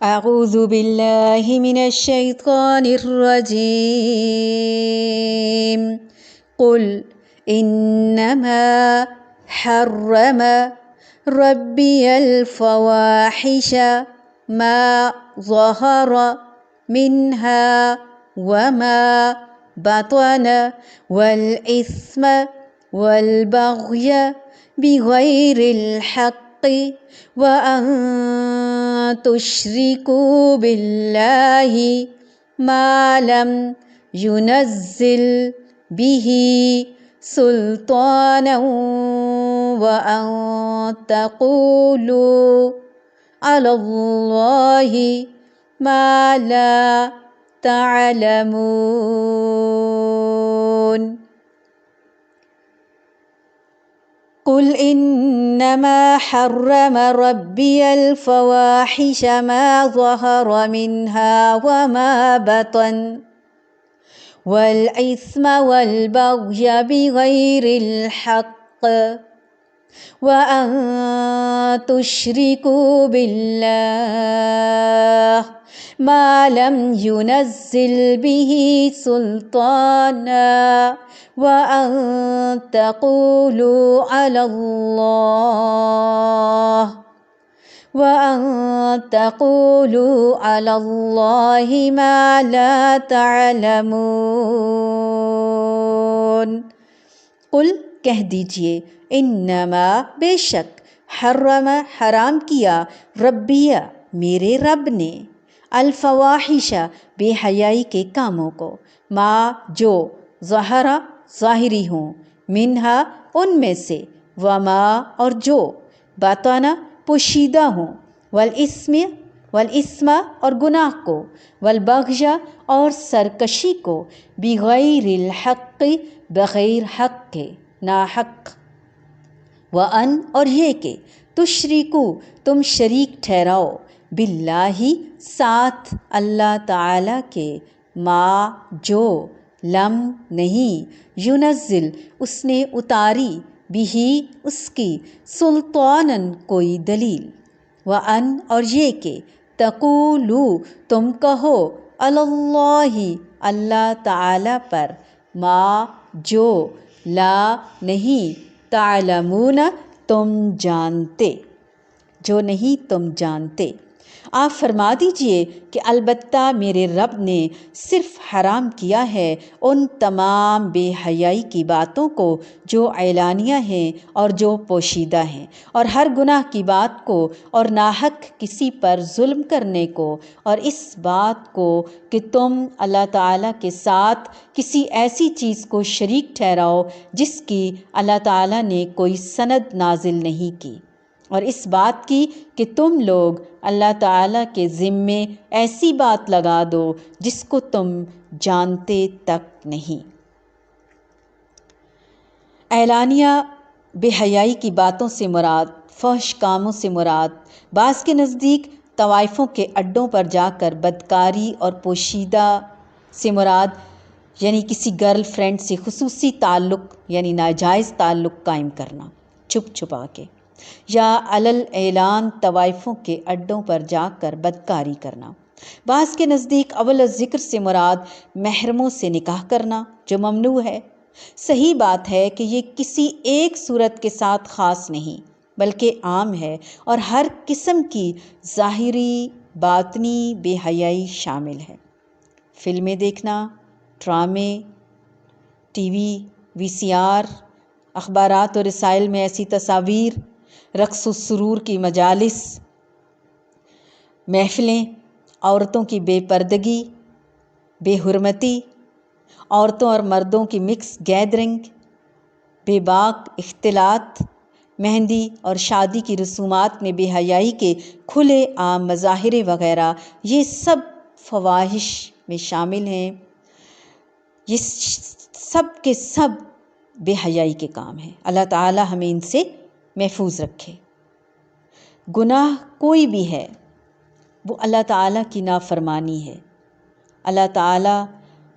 أعوذ بالله من الشيطان الرجيم. قل إنما حرم ربي الفواحش ما ظهر منها وما بطن والإثم والبغي بغير الحق وأن تشركوا بالله ما لم ينزل به سلطانا وأن تقولوا على الله ما لا تعلمون. قل إنما حرم ربي الفواحش ما ظهر منها وما بطن والإثم والبغي بغير الحق وأن تشركوا بالله ما لم ينزل به سلطانا وأن تقولوا على الله ما لا تعلمون. قل کہہ دیجئے انما بے شک حرم حرام کیا ربیہ میرے رب نے الفواحش بے حیائی کے کاموں کو ما جو ظہرا ظاہری ہوں منہا ان میں سے وما اور جو باطنا پوشیدہ ہوں والاسم اور گناہ کو والبغی اور سرکشی کو بغیر الحق بغیر حق کے ناحق وَأَن اور یہ کہ تشریکو تم شریک ٹھہراؤ باللہ ساتھ اللہ تعالیٰ کے ما جو لم نہیں ینزل اس نے اتاری بھی اس کی سلطاناً کوئی دلیل وَأَن اور یہ کہ تقولو تم کہو اللہ اللہ تعالیٰ پر ما جو لا نہیں تعلمون تم جانتے جو نہیں تم جانتے. آپ فرما دیجئے کہ البتہ میرے رب نے صرف حرام کیا ہے ان تمام بے حیائی کی باتوں کو جو اعلانیہ ہیں اور جو پوشیدہ ہیں، اور ہر گناہ کی بات کو اور ناحق کسی پر ظلم کرنے کو، اور اس بات کو کہ تم اللہ تعالیٰ کے ساتھ کسی ایسی چیز کو شریک ٹھہراؤ جس کی اللہ تعالیٰ نے کوئی سند نازل نہیں کی، اور اس بات کی کہ تم لوگ اللہ تعالیٰ کے ذمے ایسی بات لگا دو جس کو تم جانتے تک نہیں. اعلانیہ بے حیائی کی باتوں سے مراد، فحش کاموں سے مراد، بعض کے نزدیک طوائفوں کے اڈوں پر جا کر بدکاری اور پوشیدہ سے مراد یعنی کسی گرل فرینڈ سے خصوصی تعلق یعنی ناجائز تعلق قائم کرنا چھپ چھپا کے، یا علل اعلان طوائفوں کے اڈوں پر جا کر بدکاری کرنا. بعض کے نزدیک اول ذکر سے مراد محرموں سے نکاح کرنا جو ممنوع ہے. صحیح بات ہے کہ یہ کسی ایک صورت کے ساتھ خاص نہیں بلکہ عام ہے اور ہر قسم کی ظاہری باطنی بے حیائی شامل ہے. فلمیں دیکھنا، ڈرامے، ٹی وی، VCR، اخبارات اور رسائل میں ایسی تصاویر، رقص و سرور کی مجالس، محفلیں، عورتوں کی بے پردگی، بے حرمتی، عورتوں اور مردوں کی مکس گیدرنگ، بے باک اختلاط، مہندی اور شادی کی رسومات میں بے حیائی کے کھلے عام مظاہرے وغیرہ، یہ سب فواحش میں شامل ہیں. یہ سب کے سب بے حیائی کے کام ہیں. اللہ تعالی ہمیں ان سے محفوظ رکھے. گناہ کوئی بھی ہے وہ اللہ تعالیٰ کی نافرمانی ہے. اللہ تعالیٰ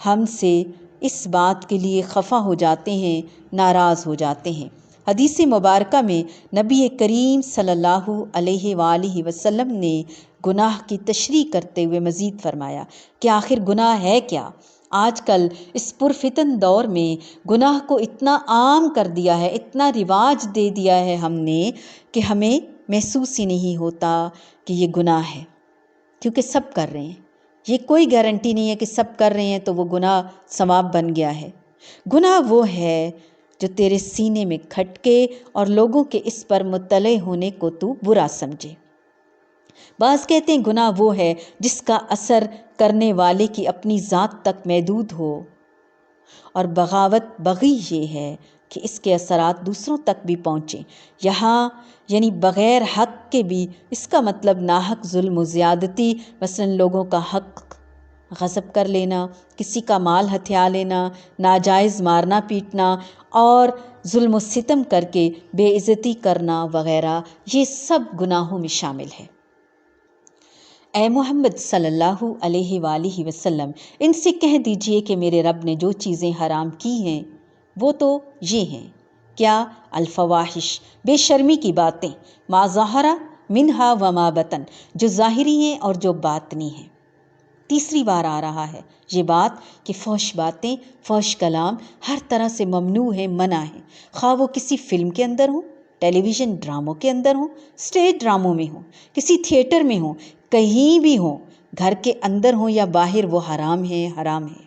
ہم سے اس بات کے لیے خفا ہو جاتے ہیں، ناراض ہو جاتے ہیں. حدیث مبارکہ میں نبی کریم صلی اللہ علیہ وآلہ وسلم نے گناہ کی تشریح کرتے ہوئے مزید فرمایا کہ آخر گناہ ہے کیا؟ آج کل اس پرفتن دور میں گناہ کو اتنا عام کر دیا ہے، اتنا رواج دے دیا ہے ہم نے کہ ہمیں محسوس ہی نہیں ہوتا کہ یہ گناہ ہے، کیونکہ سب کر رہے ہیں۔ یہ کوئی گارنٹی نہیں ہے کہ سب کر رہے ہیں تو وہ گناہ ثواب بن گیا ہے۔ گناہ وہ ہے جو تیرے سینے میں کھٹکے اور لوگوں کے اس پر مطلع ہونے کو تو برا سمجھے۔ بعض کہتے ہیں گناہ وہ ہے جس کا اثر کرنے والے کی اپنی ذات تک محدود ہو، اور بغاوت بغی یہ ہے کہ اس کے اثرات دوسروں تک بھی پہنچیں۔ یہاں یعنی بغیر حق کے بھی، اس کا مطلب ناحق ظلم و زیادتی، مثلا لوگوں کا حق غصب کر لینا، کسی کا مال ہتھیا لینا، ناجائز مارنا پیٹنا اور ظلم و ستم کر کے بے عزتی کرنا وغیرہ، یہ سب گناہوں میں شامل ہے۔ اے محمد صلی اللہ علیہ وآلہ وسلم، ان سے کہہ دیجئے کہ میرے رب نے جو چیزیں حرام کی ہیں وہ تو یہ ہیں۔ کیا؟ الفواحش، بے شرمی کی باتیں، ما ظہر منہا وما بطن، جو ظاہری ہیں اور جو باطنی ہیں۔ تیسری بار آ رہا ہے یہ بات کہ فحش باتیں، فحش کلام ہر طرح سے ممنوع ہیں، منع ہیں، خواہ وہ کسی فلم کے اندر ہوں، ٹیلی ویژن ڈراموں کے اندر ہوں، اسٹیج ڈراموں میں ہوں، کسی تھیٹر میں ہوں، کہیں بھی ہوں، گھر کے اندر ہوں یا باہر، وہ حرام ہے، حرام ہے،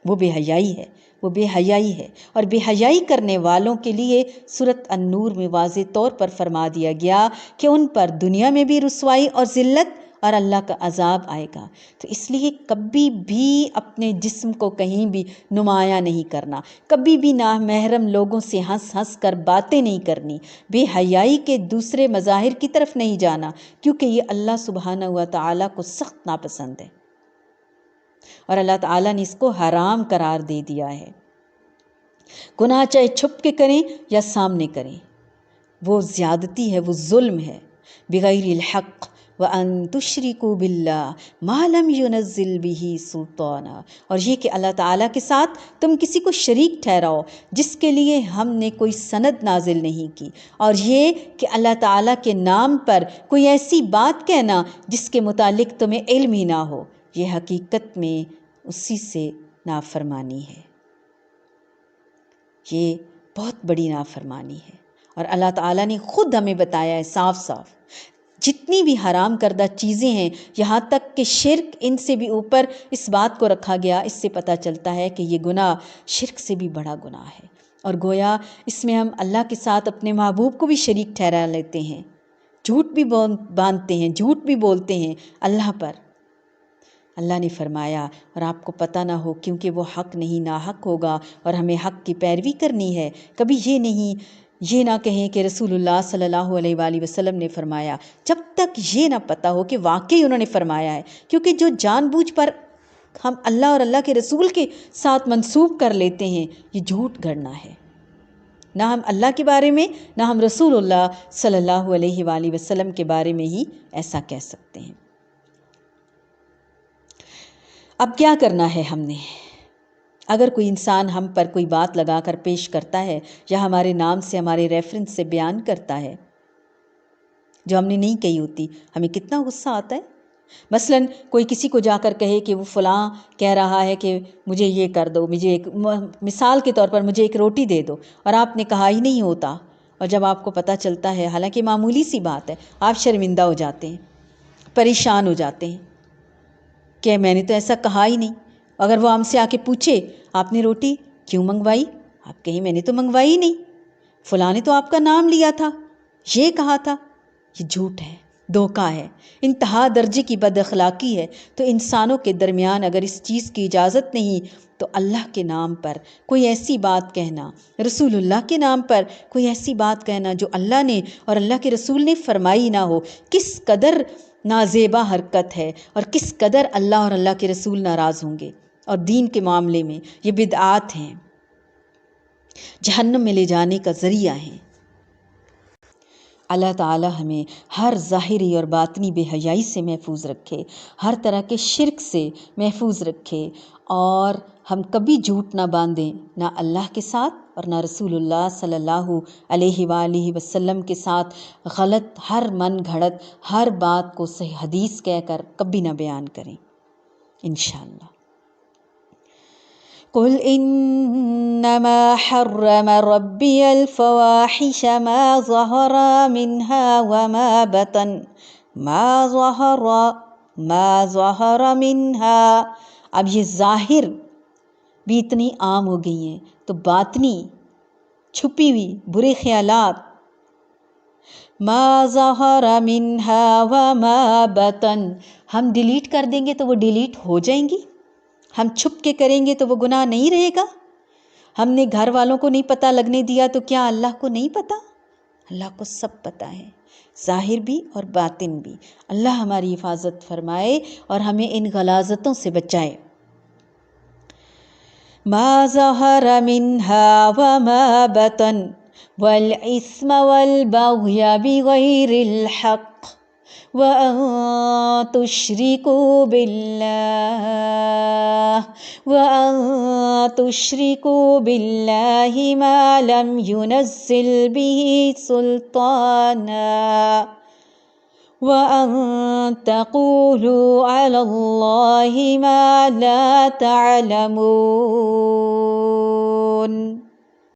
وہ بے حیائی ہے، وہ بے حیائی ہے۔ اور بے حیائی کرنے والوں کے لیے سورۃ النور میں واضح طور پر فرما دیا گیا کہ ان پر دنیا میں بھی رسوائی اور ذلت اور اللہ کا عذاب آئے گا۔ تو اس لیے کبھی بھی اپنے جسم کو کہیں بھی نمایاں نہیں کرنا، کبھی بھی نامحرم لوگوں سے ہنس ہنس کر باتیں نہیں کرنی، بے حیائی کے دوسرے مظاہر کی طرف نہیں جانا، کیونکہ یہ اللہ سبحانہ و تعالیٰ کو سخت ناپسند ہے، اور اللہ تعالیٰ نے اس کو حرام قرار دے دیا ہے۔ گناہ چاہے چھپ کے کریں یا سامنے کریں، وہ زیادتی ہے، وہ ظلم ہے۔ بغیر الحق وَأَن تُشْرِكُوا بِاللَّهِ مَا لَمْ يُنَزِّلْ بِهِ سُلْطَانًا، اور یہ کہ اللہ تعالیٰ کے ساتھ تم کسی کو شریک ٹھہراؤ جس کے لیے ہم نے کوئی سند نازل نہیں کی، اور یہ کہ اللہ تعالیٰ کے نام پر کوئی ایسی بات کہنا جس کے متعلق تمہیں علم ہی نہ ہو، یہ حقیقت میں اسی سے نافرمانی ہے، یہ بہت بڑی نافرمانی ہے۔ اور اللہ تعالیٰ نے خود ہمیں بتایا ہے صاف صاف، جتنی بھی حرام کردہ چیزیں ہیں، یہاں تک کہ شرک ان سے بھی اوپر اس بات کو رکھا گیا، اس سے پتہ چلتا ہے کہ یہ گناہ شرک سے بھی بڑا گناہ ہے، اور گویا اس میں ہم اللہ کے ساتھ اپنے محبوب کو بھی شریک ٹھہرا لیتے ہیں، جھوٹ بھی باندھتے ہیں، جھوٹ بھی بولتے ہیں اللہ پر۔ اللہ نے فرمایا اور آپ کو پتہ نہ ہو کیونکہ وہ حق نہیں ناحق ہوگا اور ہمیں حق کی پیروی کرنی ہے۔ کبھی یہ نہ کہیں کہ رسول اللہ صلی اللہ علیہ وآلہ وسلم نے فرمایا، جب تک یہ نہ پتہ ہو کہ واقعی انہوں نے فرمایا ہے، کیونکہ جو جان بوجھ پر ہم اللہ اور اللہ کے رسول کے ساتھ منسوب کر لیتے ہیں، یہ جھوٹ گھڑنا ہے۔ نہ ہم اللہ کے بارے میں، نہ ہم رسول اللہ صلی اللہ علیہ وآلہ وسلم کے بارے میں ہی ایسا کہہ سکتے ہیں۔ اب کیا کرنا ہے ہم نے؟ اگر کوئی انسان ہم پر کوئی بات لگا کر پیش کرتا ہے یا ہمارے نام سے، ہمارے ریفرنس سے بیان کرتا ہے جو ہم نے نہیں کہی ہوتی، ہمیں کتنا غصہ آتا ہے۔ مثلا کوئی کسی کو جا کر کہے کہ وہ فلاں کہہ رہا ہے کہ مجھے یہ کر دو، مجھے مثال کے طور پر مجھے ایک روٹی دے دو، اور آپ نے کہا ہی نہیں ہوتا، اور جب آپ کو پتہ چلتا ہے، حالانکہ معمولی سی بات ہے، آپ شرمندہ ہو جاتے ہیں، پریشان ہو جاتے ہیں کہ میں نے تو ایسا کہا ہی نہیں۔ اگر وہ ہم سے آ کے پوچھے آپ نے روٹی کیوں منگوائی، آپ کہیں میں نے تو منگوائی ہی نہیں، فلاں نے تو آپ کا نام لیا تھا، یہ کہا تھا۔ یہ جھوٹ ہے، دھوکہ ہے، انتہا درجے کی بد اخلاقی ہے۔ تو انسانوں کے درمیان اگر اس چیز کی اجازت نہیں تو اللہ کے نام پر کوئی ایسی بات کہنا، رسول اللہ کے نام پر کوئی ایسی بات کہنا جو اللہ نے اور اللہ کے رسول نے فرمائی نہ ہو، کس قدر نازیبا حرکت ہے، اور کس قدر اللہ اور اللہ کے رسول ناراض ہوں گے۔ اور دین کے معاملے میں یہ بدعات ہیں، جہنم میں لے جانے کا ذریعہ ہیں۔ اللہ تعالی ہمیں ہر ظاہری اور باطنی بے حیائی سے محفوظ رکھے، ہر طرح کے شرک سے محفوظ رکھے، اور ہم کبھی جھوٹ نہ باندھیں، نہ اللہ کے ساتھ اور نہ رسول اللہ صلی اللہ علیہ وآلہ وسلم کے ساتھ غلط، ہر من گھڑت، ہر بات کو صحیح حدیث کہہ کر کبھی نہ بیان کریں انشاءاللہ۔ قل انما حرم ربی الفواحش ما ظہر منها وما بطن ما ظہر منها۔ اب یہ ظاہر بھی اتنی عام ہو گئی ہیں تو باطنی چھپی ہوئی برے خیالات، ما ظہر منها وما بطن، ہم ڈیلیٹ کر دیں گے تو وہ ڈیلیٹ ہو جائیں گی، ہم چھپ کے کریں گے تو وہ گناہ نہیں رہے گا۔ ہم نے گھر والوں کو نہیں پتہ لگنے دیا تو کیا اللہ کو نہیں پتہ؟ اللہ کو سب پتہ ہے، ظاہر بھی اور باطن بھی۔ اللہ ہماری حفاظت فرمائے اور ہمیں ان غلاظتوں سے بچائے۔ ما ظہر منها وما بطن والإثم والبغي بغير الحق وأن تشركوا بالله ما لم ينزل به سلطانا وأن تقولوا على الله ما لا تعلمون۔